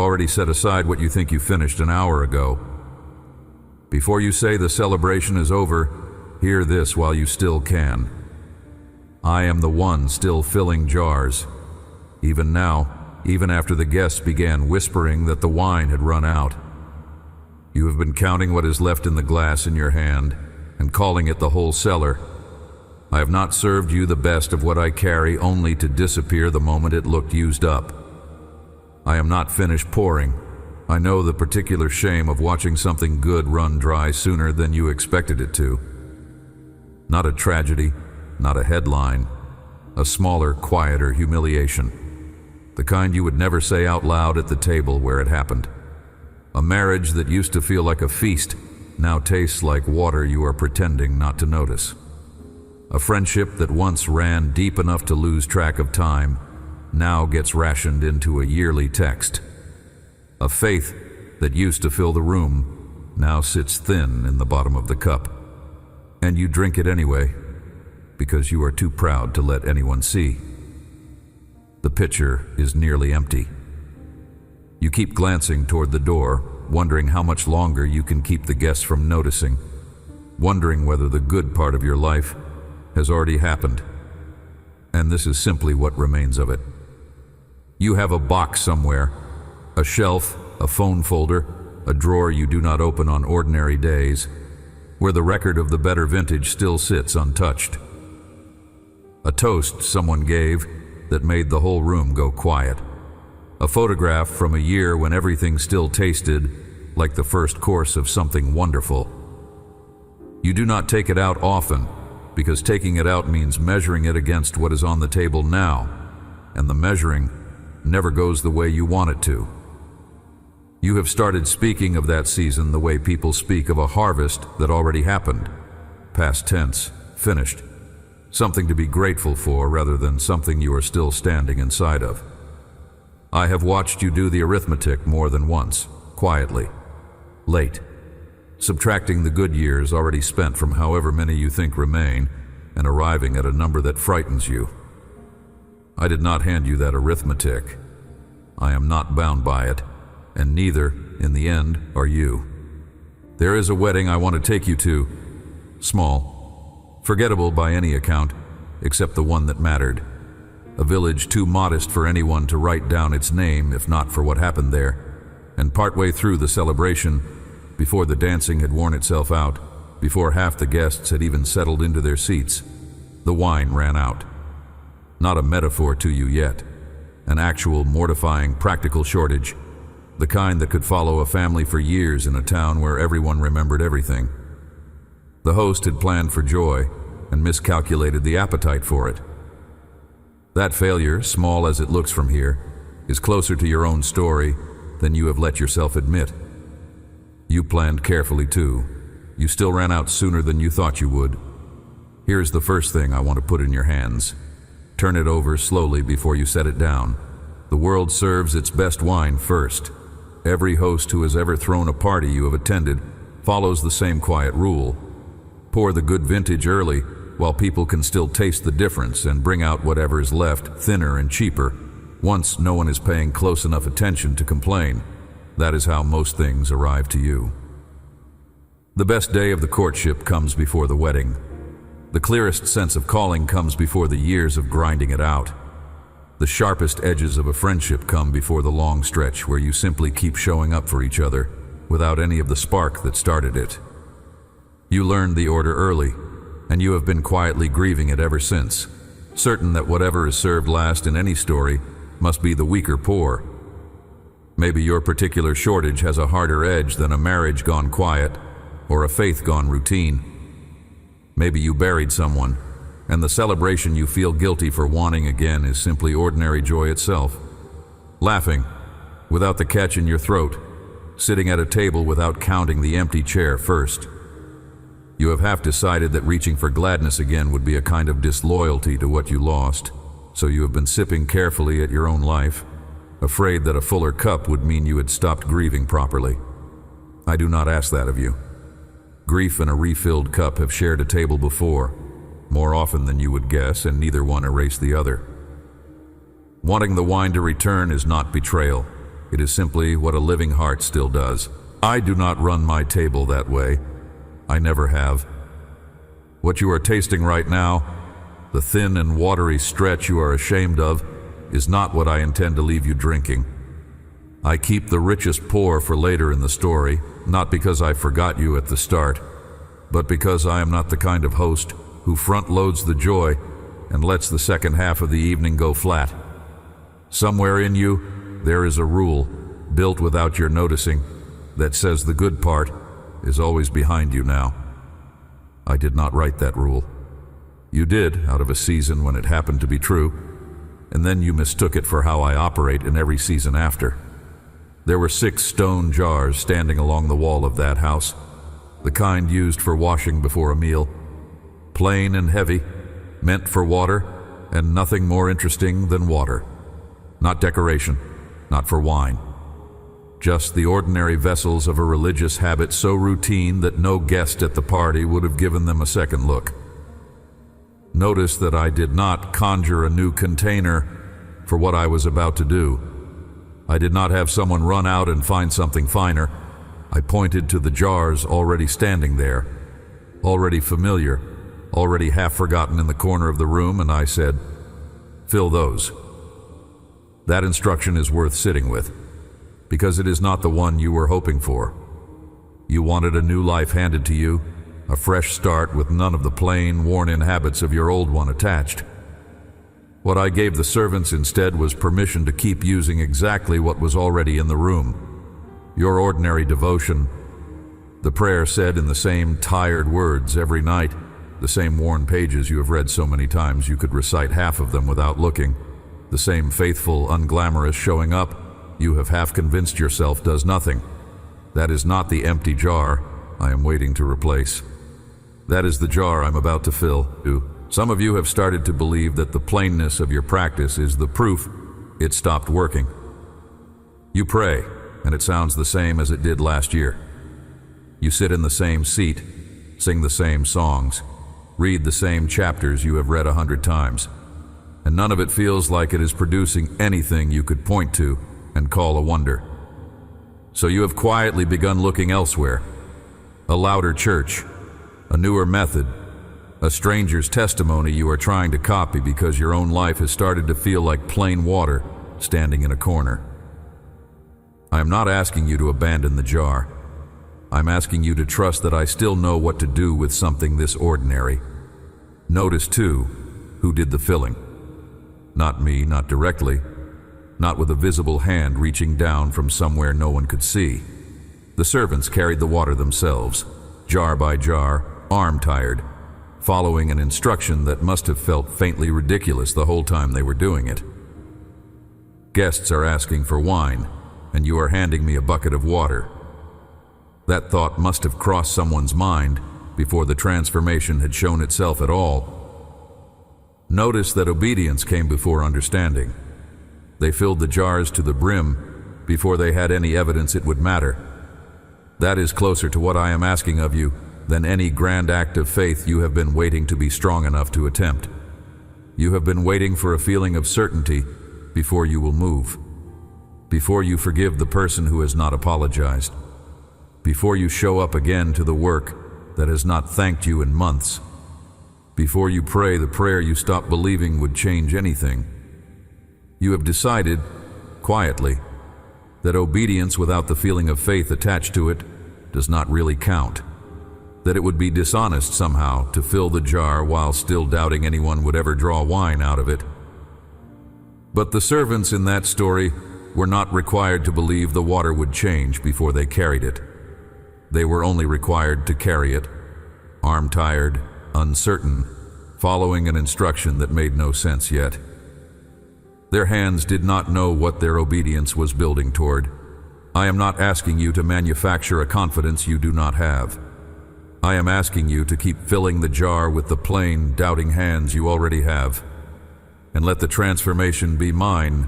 already set aside what you think you finished an hour ago. Before you say the celebration is over, hear this while you still can. I am the one still filling jars. Even now, even after the guests began whispering that the wine had run out. You have been counting what is left in the glass in your hand and calling it the whole cellar. I have not served you the best of what I carry only to disappear the moment it looked used up. I am not finished pouring. I know the particular shame of watching something good run dry sooner than you expected it to. Not a tragedy, not a headline, a smaller, quieter humiliation. The kind you would never say out loud at the table where it happened. A marriage that used to feel like a feast now tastes like water you are pretending not to notice. A friendship that once ran deep enough to lose track of time now gets rationed into a yearly text. A faith that used to fill the room now sits thin in the bottom of the cup. And you drink it anyway, because you are too proud to let anyone see. The pitcher is nearly empty. You keep glancing toward the door, wondering how much longer you can keep the guests from noticing, wondering whether the good part of your life has already happened. And this is simply what remains of it. You have a box somewhere, a shelf, a phone folder, a drawer you do not open on ordinary days, where the record of the better vintage still sits untouched. A toast someone gave that made the whole room go quiet. A photograph from a year when everything still tasted like the first course of something wonderful. You do not take it out often, because taking it out means measuring it against what is on the table now, and the measuring never goes the way you want it to. You have started speaking of that season the way people speak of a harvest that already happened. Past tense, finished. Something to be grateful for rather than something you are still standing inside of. I have watched you do the arithmetic more than once, quietly, late, subtracting the good years already spent from however many you think remain and arriving at a number that frightens you. I did not hand you that arithmetic. I am not bound by it, and neither, in the end, are you. There is a wedding I want to take you to. Small, forgettable by any account, except the one that mattered. A village too modest for anyone to write down its name if not for what happened there. And partway through the celebration, before the dancing had worn itself out, before half the guests had even settled into their seats, the wine ran out. Not a metaphor to you yet. An actual, mortifying, practical shortage. The kind that could follow a family for years in a town where everyone remembered everything. The host had planned for joy and miscalculated the appetite for it. That failure, small as it looks from here, is closer to your own story than you have let yourself admit. You planned carefully too. You still ran out sooner than you thought you would. Here's the first thing I want to put in your hands. Turn it over slowly before you set it down. The world serves its best wine first. Every host who has ever thrown a party you have attended follows the same quiet rule. Pour the good vintage early while people can still taste the difference and bring out whatever is left thinner and cheaper once no one is paying close enough attention to complain. That is how most things arrive to you. The best day of the courtship comes before the wedding. The clearest sense of calling comes before the years of grinding it out. The sharpest edges of a friendship come before the long stretch where you simply keep showing up for each other without any of the spark that started it. You learned the order early, and you have been quietly grieving it ever since, certain that whatever is served last in any story must be the weaker pour. Maybe your particular shortage has a harder edge than a marriage gone quiet or a faith gone routine. Maybe you buried someone, and the celebration you feel guilty for wanting again is simply ordinary joy itself. Laughing, without the catch in your throat, sitting at a table without counting the empty chair first. You have half decided that reaching for gladness again would be a kind of disloyalty to what you lost, so you have been sipping carefully at your own life, afraid that a fuller cup would mean you had stopped grieving properly. I do not ask that of you. Grief and a refilled cup have shared a table before, more often than you would guess, and neither one erased the other. Wanting the wine to return is not betrayal. It is simply what a living heart still does. I do not run my table that way. I never have. What you are tasting right now, the thin and watery stretch you are ashamed of, is not what I intend to leave you drinking. I keep the richest pour for later in the story, not because I forgot you at the start, but because I am not the kind of host who front-loads the joy and lets the second half of the evening go flat. Somewhere in you, there is a rule, built without your noticing, that says the good part is always behind you now. I did not write that rule. You did, out of a season when it happened to be true, and then you mistook it for how I operate in every season after. There were 6 stone jars standing along the wall of that house, the kind used for washing before a meal, plain and heavy, meant for water, and nothing more interesting than water. Not decoration, not for wine. Just the ordinary vessels of a religious habit so routine that no guest at the party would have given them a second look. Notice that I did not conjure a new container for what I was about to do. I did not have someone run out and find something finer. I pointed to the jars already standing there, already familiar, already half forgotten in the corner of the room, and I said, "Fill those." That instruction is worth sitting with, because it is not the one you were hoping for. You wanted a new life handed to you, a fresh start with none of the plain, worn-in habits of your old one attached. What I gave the servants instead was permission to keep using exactly what was already in the room. Your ordinary devotion, the prayer said in the same tired words every night, the same worn pages you have read so many times you could recite half of them without looking, the same faithful, unglamorous showing up you have half convinced yourself does nothing. That is not the empty jar I am waiting to replace. That is the jar I'm about to fill. Some of you have started to believe that the plainness of your practice is the proof it stopped working. You pray, and it sounds the same as it did last year. You sit in the same seat, sing the same songs, read the same chapters you have read 100 times, and none of it feels like it is producing anything you could point to and call a wonder. So you have quietly begun looking elsewhere. A louder church, a newer method, a stranger's testimony you are trying to copy because your own life has started to feel like plain water standing in a corner. I am not asking you to abandon the jar. I'm asking you to trust that I still know what to do with something this ordinary. Notice, too, who did the filling. Not me, not directly, not with a visible hand reaching down from somewhere no one could see. The servants carried the water themselves, jar by jar, arm-tired, following an instruction that must have felt faintly ridiculous the whole time they were doing it. Guests are asking for wine, and you are handing me a bucket of water. That thought must have crossed someone's mind before the transformation had shown itself at all. Notice that obedience came before understanding. They filled the jars to the brim before they had any evidence it would matter. That is closer to what I am asking of you than any grand act of faith you have been waiting to be strong enough to attempt. You have been waiting for a feeling of certainty before you will move, before you forgive the person who has not apologized, before you show up again to the work that has not thanked you in months, before you pray the prayer you stopped believing would change anything. You have decided, quietly, that obedience without the feeling of faith attached to it does not really count, that it would be dishonest somehow to fill the jar while still doubting anyone would ever draw wine out of it. But the servants in that story were not required to believe the water would change before they carried it. They were only required to carry it, arm-tired, uncertain, following an instruction that made no sense yet. Their hands did not know what their obedience was building toward. I am not asking you to manufacture a confidence you do not have. I am asking you to keep filling the jar with the plain, doubting hands you already have, and let the transformation be mine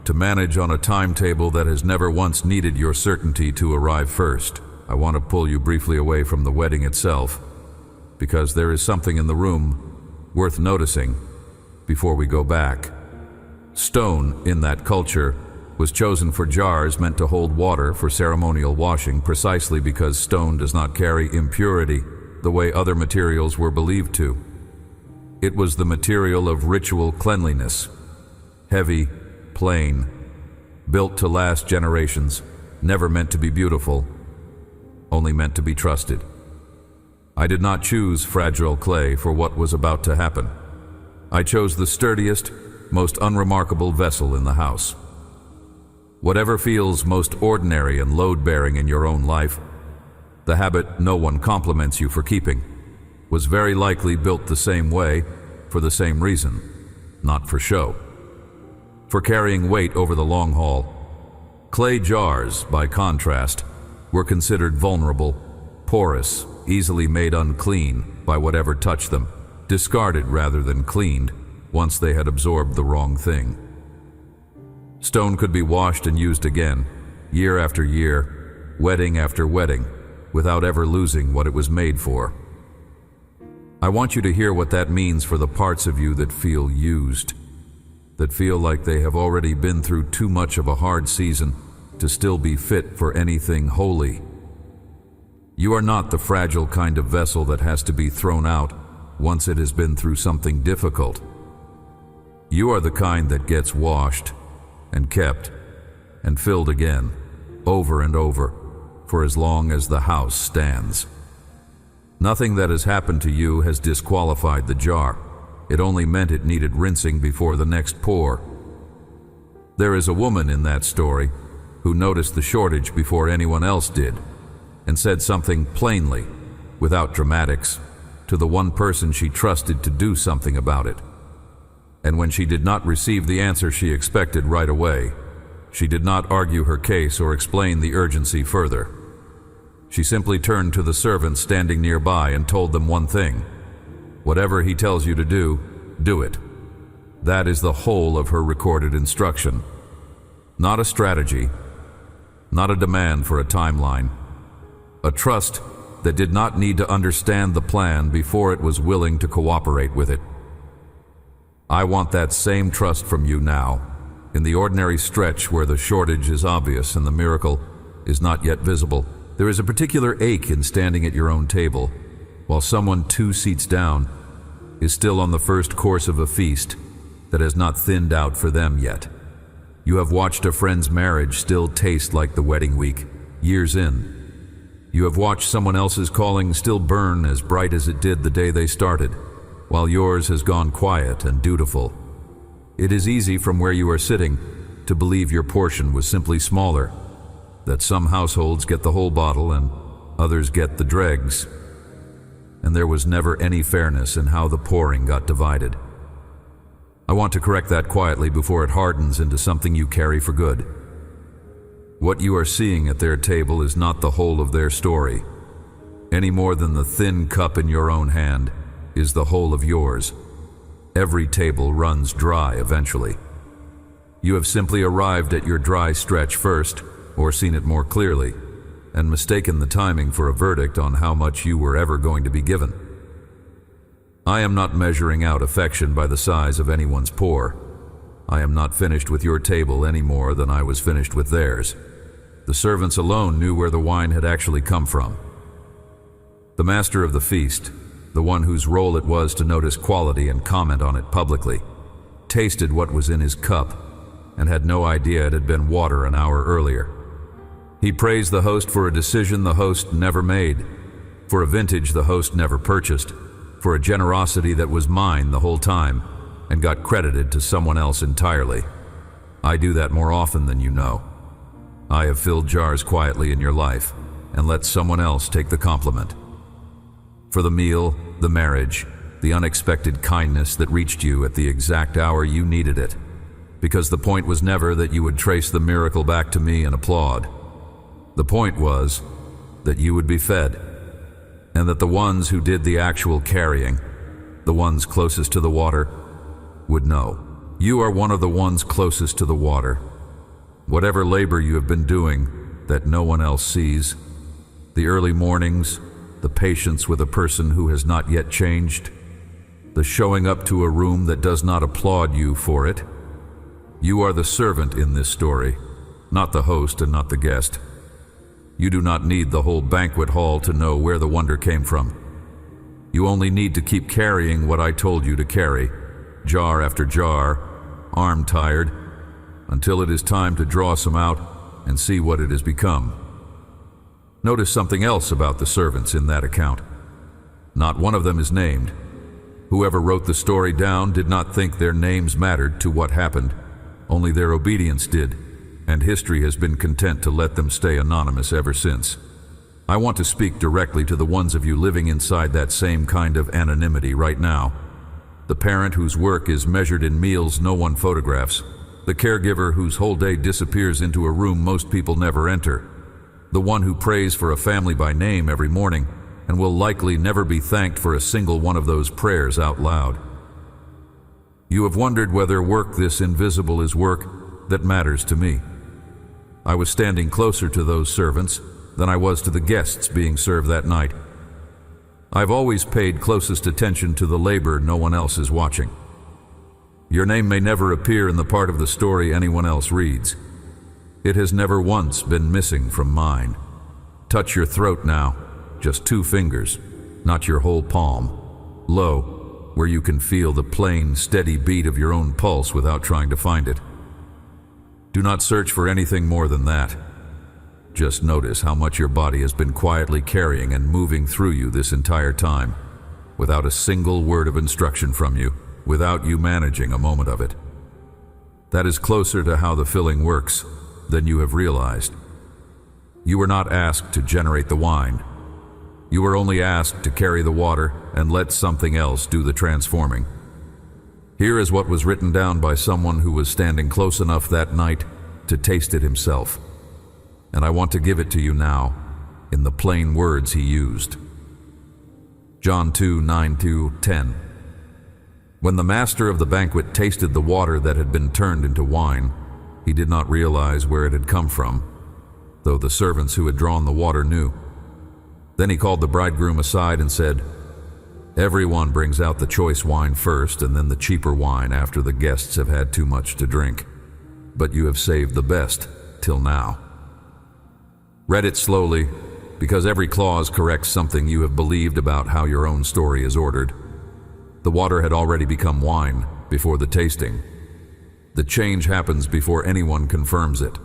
to manage on a timetable that has never once needed your certainty to arrive first. I want to pull you briefly away from the wedding itself, because there is something in the room worth noticing before we go back. Stone, in that culture, was chosen for jars meant to hold water for ceremonial washing precisely because stone does not carry impurity the way other materials were believed to. It was the material of ritual cleanliness, heavy, plain, built to last generations, never meant to be beautiful, only meant to be trusted. I did not choose fragile clay for what was about to happen. I chose the sturdiest, most unremarkable vessel in the house. Whatever feels most ordinary and load-bearing in your own life, the habit no one compliments you for keeping, was very likely built the same way for the same reason, not for show. For carrying weight over the long haul. Clay jars, by contrast, were considered vulnerable, porous, easily made unclean by whatever touched them, discarded rather than cleaned once they had absorbed the wrong thing. Stone could be washed and used again, year after year, wedding after wedding, without ever losing what it was made for. I want you to hear what that means for the parts of you that feel used, that feel like they have already been through too much of a hard season to still be fit for anything holy. You are not the fragile kind of vessel that has to be thrown out once it has been through something difficult. You are the kind that gets washed and kept and filled again, over and over, for as long as the house stands. Nothing that has happened to you has disqualified the jar. It only meant it needed rinsing before the next pour. There is a woman in that story who noticed the shortage before anyone else did and said something plainly, without dramatics, to the one person she trusted to do something about it. And when she did not receive the answer she expected right away, she did not argue her case or explain the urgency further. She simply turned to the servants standing nearby and told them one thing: whatever he tells you to do, do it. That is the whole of her recorded instruction. Not a strategy, not a demand for a timeline, a trust that did not need to understand the plan before it was willing to cooperate with it. I want that same trust from you now, in the ordinary stretch where the shortage is obvious and the miracle is not yet visible. There is a particular ache in standing at your own table, while someone 2 seats down is still on the first course of a feast that has not thinned out for them yet. You have watched a friend's marriage still taste like the wedding week, years in. You have watched someone else's calling still burn as bright as it did the day they started, while yours has gone quiet and dutiful. It is easy from where you are sitting to believe your portion was simply smaller, that some households get the whole bottle and others get the dregs, and there was never any fairness in how the pouring got divided. I want to correct that quietly before it hardens into something you carry for good. What you are seeing at their table is not the whole of their story, any more than the thin cup in your own hand is the whole of yours. Every table runs dry eventually. You have simply arrived at your dry stretch first, or seen it more clearly, and mistaken the timing for a verdict on how much you were ever going to be given. I am not measuring out affection by the size of anyone's pour. I am not finished with your table any more than I was finished with theirs. The servants alone knew where the wine had actually come from. The master of the feast, the one whose role it was to notice quality and comment on it publicly, tasted what was in his cup and had no idea it had been water an hour earlier. He praised the host for a decision the host never made, for a vintage the host never purchased, for a generosity that was mine the whole time and got credited to someone else entirely. I do that more often than you know. I have filled jars quietly in your life and let someone else take the compliment. For the meal, the marriage, the unexpected kindness that reached you at the exact hour you needed it, because the point was never that you would trace the miracle back to me and applaud. The point was that you would be fed, and that the ones who did the actual carrying, the ones closest to the water, would know. You are one of the ones closest to the water. Whatever labor you have been doing that no one else sees, the early mornings, the patience with a person who has not yet changed, the showing up to a room that does not applaud you for it. You are the servant in this story, not the host and not the guest. You do not need the whole banquet hall to know where the wonder came from. You only need to keep carrying what I told you to carry, jar after jar, arm tired, until it is time to draw some out and see what it has become. Notice something else about the servants in that account. Not one of them is named. Whoever wrote the story down did not think their names mattered to what happened. Only their obedience did, and history has been content to let them stay anonymous ever since. I want to speak directly to the ones of you living inside that same kind of anonymity right now. The parent whose work is measured in meals no one photographs. The caregiver whose whole day disappears into a room most people never enter. The one who prays for a family by name every morning and will likely never be thanked for a single one of those prayers out loud. You have wondered whether work this invisible is work that matters to me. I was standing closer to those servants than I was to the guests being served that night. I've always paid closest attention to the labor no one else is watching. Your name may never appear in the part of the story anyone else reads. It has never once been missing from mine. Touch your throat now, just 2 fingers, not your whole palm. Low, where you can feel the plain, steady beat of your own pulse without trying to find it. Do not search for anything more than that. Just notice how much your body has been quietly carrying and moving through you this entire time, without a single word of instruction from you, without you managing a moment of it. That is closer to how the filling works than you have realized. You were not asked to generate the wine. You were only asked to carry the water and let something else do the transforming. Here is what was written down by someone who was standing close enough that night to taste it himself. And I want to give it to you now, in the plain words he used. John 2:9-10. When the master of the banquet tasted the water that had been turned into wine, he did not realize where it had come from, though the servants who had drawn the water knew. Then he called the bridegroom aside and said, "Everyone brings out the choice wine first and then the cheaper wine after the guests have had too much to drink. But you have saved the best till now." Read it slowly, because every clause corrects something you have believed about how your own story is ordered. The water had already become wine before the tasting. The change happens before anyone confirms it,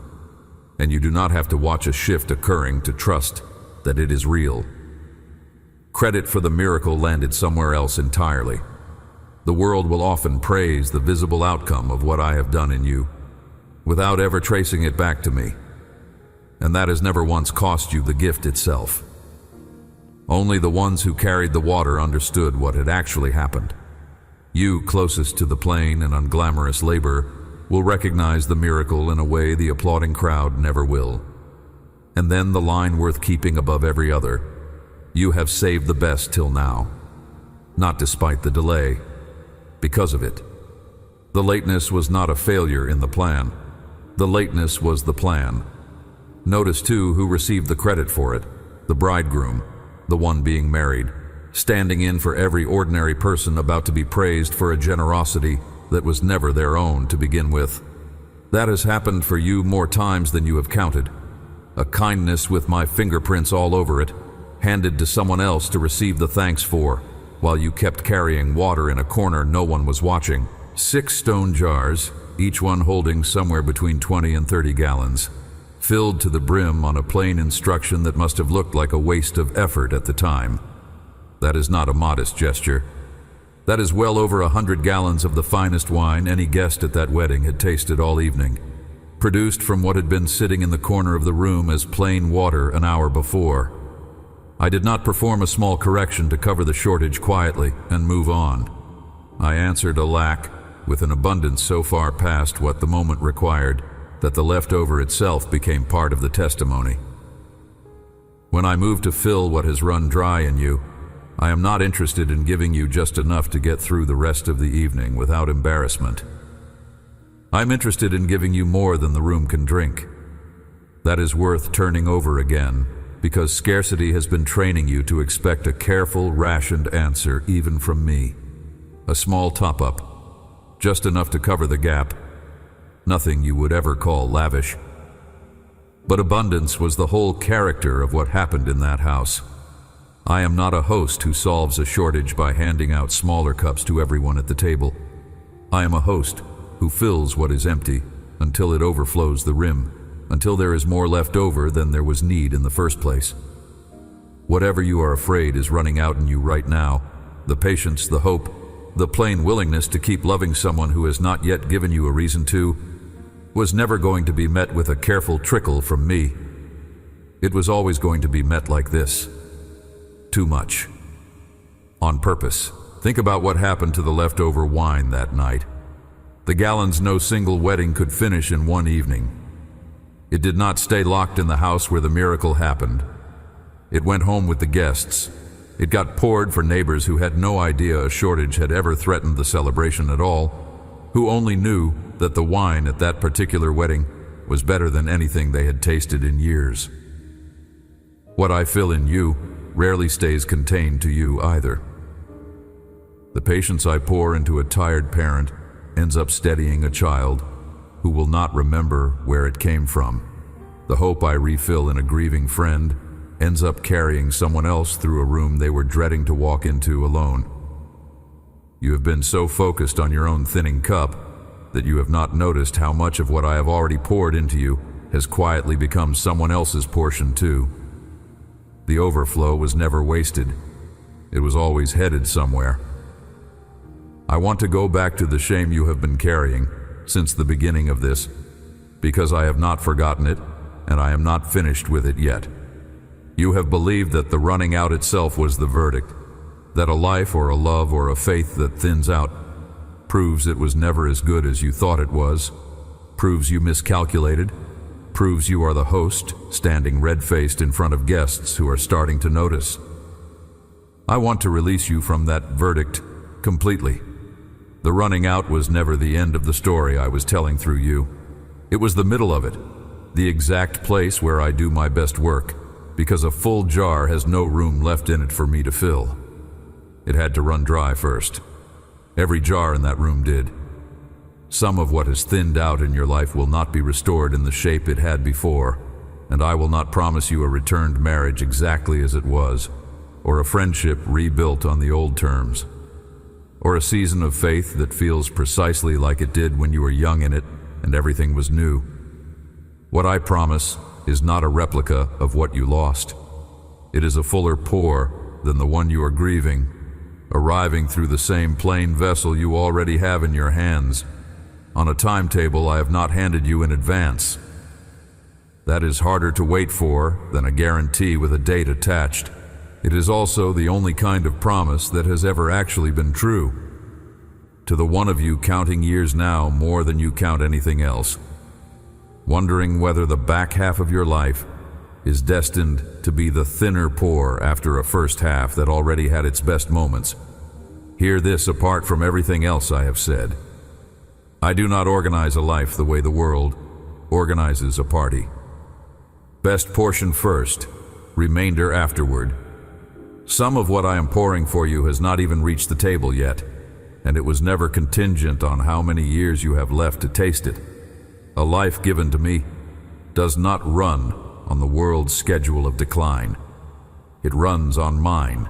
and you do not have to watch a shift occurring to trust that it is real. Credit for the miracle landed somewhere else entirely. The world will often praise the visible outcome of what I have done in you, without ever tracing it back to me. And that has never once cost you the gift itself. Only the ones who carried the water understood what had actually happened. You, closest to the plain and unglamorous labor, will recognize the miracle in a way the applauding crowd never will. And then the line worth keeping above every other: you have saved the best till now. Not despite the delay, because of it. The lateness was not a failure in the plan. The lateness was the plan. Notice too who received the credit for it: the bridegroom, the one being married, standing in for every ordinary person about to be praised for a generosity that was never their own to begin with. That has happened for you more times than you have counted. A kindness with my fingerprints all over it, handed to someone else to receive the thanks for, while you kept carrying water in a corner no one was watching. 6 stone jars, each one holding somewhere between 20 and 30 gallons. Filled to the brim on a plain instruction that must have looked like a waste of effort at the time. That is not a modest gesture. That is well over 100 gallons of the finest wine any guest at that wedding had tasted all evening, produced from what had been sitting in the corner of the room as plain water an hour before. I did not perform a small correction to cover the shortage quietly and move on. I answered a lack with an abundance so far past what the moment required that the leftover itself became part of the testimony. When I move to fill what has run dry in you, I am not interested in giving you just enough to get through the rest of the evening without embarrassment. I'm interested in giving you more than the room can drink. That is worth turning over again, because scarcity has been training you to expect a careful, rationed answer even from me. A small top-up, just enough to cover the gap. Nothing you would ever call lavish. But abundance was the whole character of what happened in that house. I am not a host who solves a shortage by handing out smaller cups to everyone at the table. I am a host who fills what is empty until it overflows the rim, until there is more left over than there was need in the first place. Whatever you are afraid is running out in you right now, the patience, the hope, the plain willingness to keep loving someone who has not yet given you a reason to, was never going to be met with a careful trickle from me. It was always going to be met like this. Too much. On purpose. Think about what happened to the leftover wine that night. The gallons no single wedding could finish in one evening. It did not stay locked in the house where the miracle happened. It went home with the guests. It got poured for neighbors who had no idea a shortage had ever threatened the celebration at all, who only knew that the wine at that particular wedding was better than anything they had tasted in years. What I fill in you rarely stays contained to you either. The patience I pour into a tired parent ends up steadying a child who will not remember where it came from. The hope I refill in a grieving friend ends up carrying someone else through a room they were dreading to walk into alone. You have been so focused on your own thinning cup that you have not noticed how much of what I have already poured into you has quietly become someone else's portion too. The overflow was never wasted. It was always headed somewhere. I want to go back to the shame you have been carrying since the beginning of this, because I have not forgotten it, and I am not finished with it yet. You have believed that the running out itself was the verdict, that a life or a love or a faith that thins out proves it was never as good as you thought it was, proves you miscalculated, proves you are the host standing red-faced in front of guests who are starting to notice. I want to release you from that verdict completely. The running out was never the end of the story I was telling through you. It was the middle of it, the exact place where I do my best work, because a full jar has no room left in it for me to fill. It had to run dry first. Every jar in that room did. Some of what has thinned out in your life will not be restored in the shape it had before, and I will not promise you a returned marriage exactly as it was, or a friendship rebuilt on the old terms, or a season of faith that feels precisely like it did when you were young in it and everything was new. What I promise is not a replica of what you lost. It is a fuller pour than the one you are grieving, arriving through the same plain vessel you already have in your hands, on a timetable I have not handed you in advance. That is harder to wait for than a guarantee with a date attached. It is also the only kind of promise that has ever actually been true. To the one of you counting years now more than you count anything else, wondering whether the back half of your life is destined to be the thinner pour after a first half that already had its best moments. Hear this apart from everything else I have said. I do not organize a life the way the world organizes a party. Best portion first, remainder afterward. Some of what I am pouring for you has not even reached the table yet, and it was never contingent on how many years you have left to taste it. A life given to me does not run on the world's schedule of decline. It runs on mine,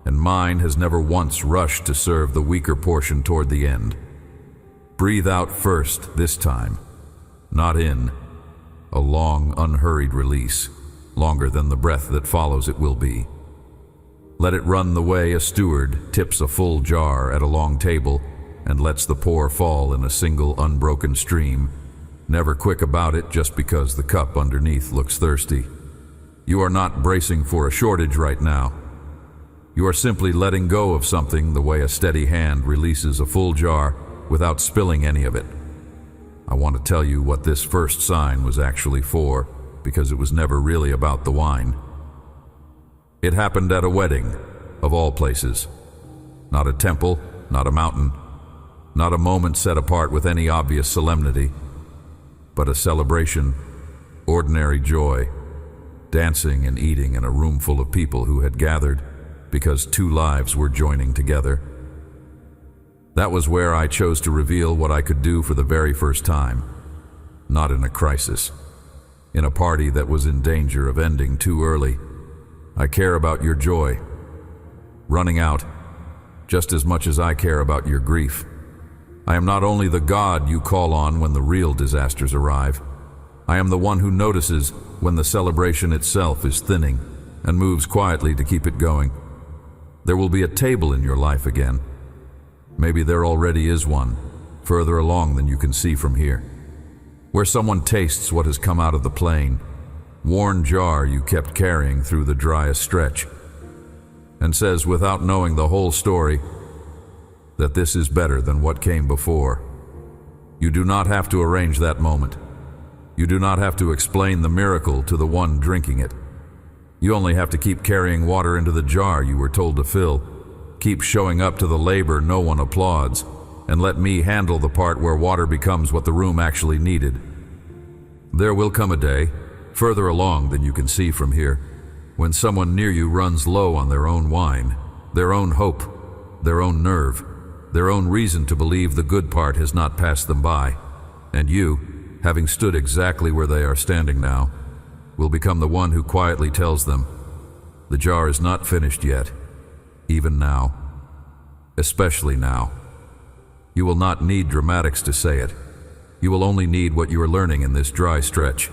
and mine has never once rushed to serve the weaker portion toward the end. Breathe out first this time, not in. A long, unhurried release, longer than the breath that follows it will be. Let it run the way a steward tips a full jar at a long table and lets the pour fall in a single unbroken stream, never quick about it just because the cup underneath looks thirsty. You are not bracing for a shortage right now. You are simply letting go of something the way a steady hand releases a full jar without spilling any of it. I want to tell you what this first sign was actually for, because it was never really about the wine. It happened at a wedding, of all places. Not a temple, not a mountain, not a moment set apart with any obvious solemnity, but a celebration, ordinary joy, dancing and eating in a room full of people who had gathered because two lives were joining together. That was where I chose to reveal what I could do for the very first time, not in a crisis. in a party that was in danger of ending too early. I care about your joy, running out, just as much as I care about your grief. I am not only the God you call on when the real disasters arrive. I am the one who notices when the celebration itself is thinning and moves quietly to keep it going. There will be a table in your life again. Maybe there already is one, further along than you can see from here, where someone tastes what has come out of the plain, worn jar you kept carrying through the driest stretch, and says, without knowing the whole story, that this is better than what came before. You do not have to arrange that moment. You do not have to explain the miracle to the one drinking it. You only have to keep carrying water into the jar you were told to fill, keep showing up to the labor no one applauds, and let me handle the part where water becomes what the room actually needed. There will come a day, further along than you can see from here, when someone near you runs low on their own wine, their own hope, their own nerve, their own reason to believe the good part has not passed them by, and you, having stood exactly where they are standing now, will become the one who quietly tells them, the jar is not finished yet, even now, especially now. You will not need dramatics to say it. You will only need what you are learning in this dry stretch,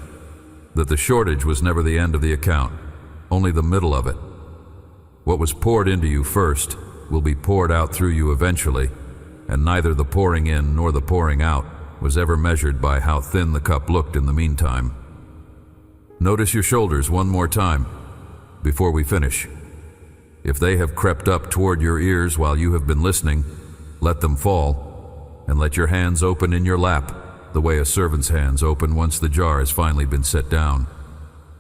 that the shortage was never the end of the account, only the middle of it. What was poured into you first will be poured out through you eventually, and neither the pouring in nor the pouring out was ever measured by how thin the cup looked in the meantime. Notice your shoulders one more time before we finish. If they have crept up toward your ears while you have been listening, let them fall, and let your hands open in your lap the way a servant's hands open once the jar has finally been set down.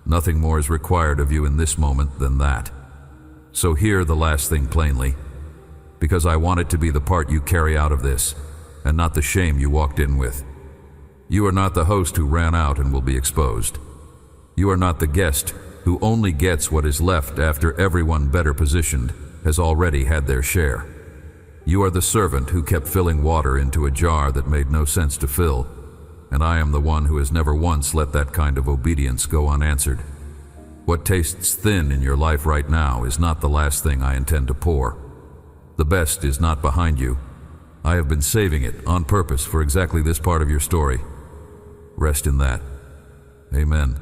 Nothing more is required of you in this moment than that. So hear the last thing plainly, because I want it to be the part you carry out of this, and not the shame you walked in with. You are not the host who ran out and will be exposed. You are not the guest who only gets what is left after everyone better positioned has already had their share. You are the servant who kept filling water into a jar that made no sense to fill, and I am the one who has never once let that kind of obedience go unanswered. What tastes thin in your life right now is not the last thing I intend to pour. The best is not behind you. I have been saving it on purpose for exactly this part of your story. Rest in that. Amen.